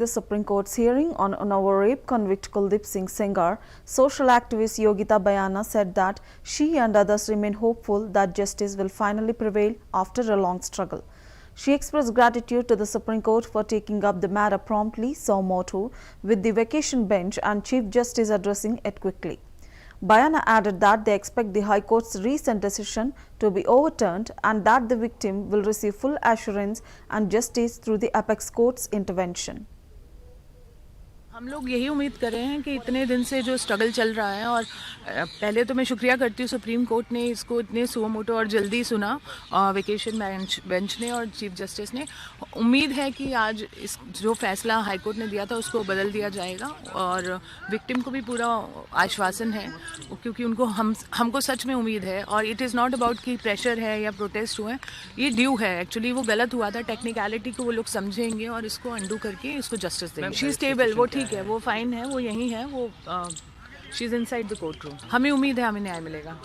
The Supreme Court's hearing on Unnao rape convict Kuldeep Singh Sengar, social activist Yogita Bayana said that she and others remain hopeful that justice will finally prevail after a long struggle. She expressed gratitude to the Supreme Court for taking up the matter promptly, so motu, with the vacation bench and Chief Justice addressing it quickly. Bayana added that they expect the High Court's recent decision to be overturned and that the victim will receive full assurance and justice through the Apex Court's intervention. हम लोग यही उम्मीद कर रहे हैं कि इतने दिन से जो स्ट्रगल चल रहा है, और पहले तो मैं शुक्रिया करती हूँ सुप्रीम कोर्ट ने इसको इतने सुओ मोटो और जल्दी सुना, वेकेशन बेंच ने और चीफ जस्टिस ने। उम्मीद है कि आज इस जो फैसला हाई कोर्ट ने दिया था उसको बदल दिया जाएगा और विक्टिम को भी पूरा आश्वासन है, क्योंकि उनको हमको सच में उम्मीद है। और इट इज़ नॉट अबाउट कि प्रेशर है या प्रोटेस्ट हुए, ये ड्यू है। एक्चुअली वो गलत हुआ था, टेक्निकलिटी को वो लोग समझेंगे और इसको अंडू करके इसको जस्टिस देंगे। शी स्टेबल, वो ठीक है, वो फाइन है, वो यही है, वो she is inside the court room. हमें उम्मीद है हमें न्याय मिलेगा,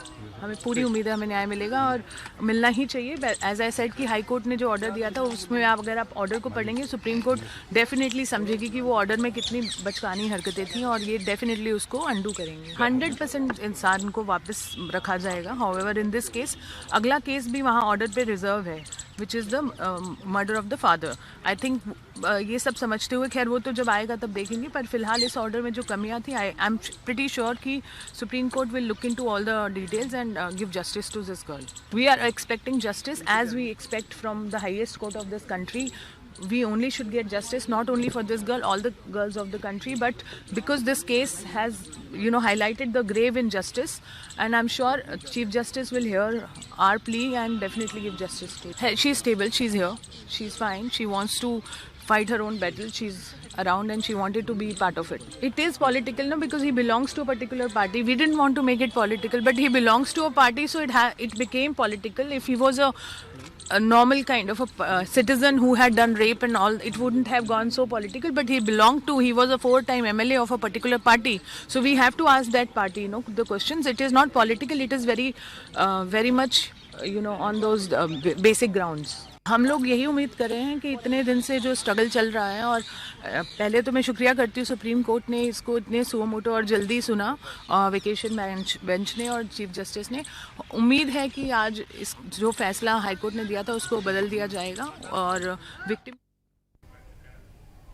हमें पूरी उम्मीद है हमें न्याय मिलेगा और मिलना ही चाहिए। एज आई सेड कि हाई कोर्ट ने जो ऑर्डर दिया था उसमें अगर आप ऑर्डर को पढ़ेंगे, सुप्रीम कोर्ट डेफिनेटली समझेगी कि वो ऑर्डर में कितनी बचकानी हरकतें थी और ये डेफिनेटली उसको अंडू करेंगे। 100% इंसान को वापस रखा जाएगा। हाउएवर इन दिस केस अगला केस भी वहाँ ऑर्डर पे रिजर्व है, which is the murder of the father. I think ये सब समझते हुए, खैर वो तो जब आएगा तब देखेंगे, पर फिलहाल इस ऑर्डर में जो कमियां थी, आई एम प्रिटी श्योर कि supreme court will look into all the details and give justice to this girl. We are expecting justice as we expect from the highest court of this country. We only should get justice not only for this girl, all the girls of the country, but because this case has, highlighted the grave injustice, and I'm sure Chief Justice will hear our plea and definitely give justice to her. She's stable, she's here, she's fine, she wants to fight her own battle, she's around and she wanted to be part of it. It is political now because he belongs to a particular party. We didn't want to make it political, but he belongs to a party, so it became political. If he was a normal kind of a citizen who had done rape and all, it wouldn't have gone so political, but he was a 4-time MLA of a particular party, so we have to ask that party the questions. It is not political, it is very much on those basic grounds. हम लोग यही उम्मीद कर रहे हैं कि इतने दिन से जो स्ट्रगल चल रहा है, और पहले तो मैं शुक्रिया करती हूँ सुप्रीम कोर्ट ने इसको इतने सुओ मोटो और जल्दी सुना, वेकेशन बेंच ने और चीफ जस्टिस ने। उम्मीद है कि आज इस जो फैसला हाई कोर्ट ने दिया था उसको बदल दिया जाएगा और विक्टिम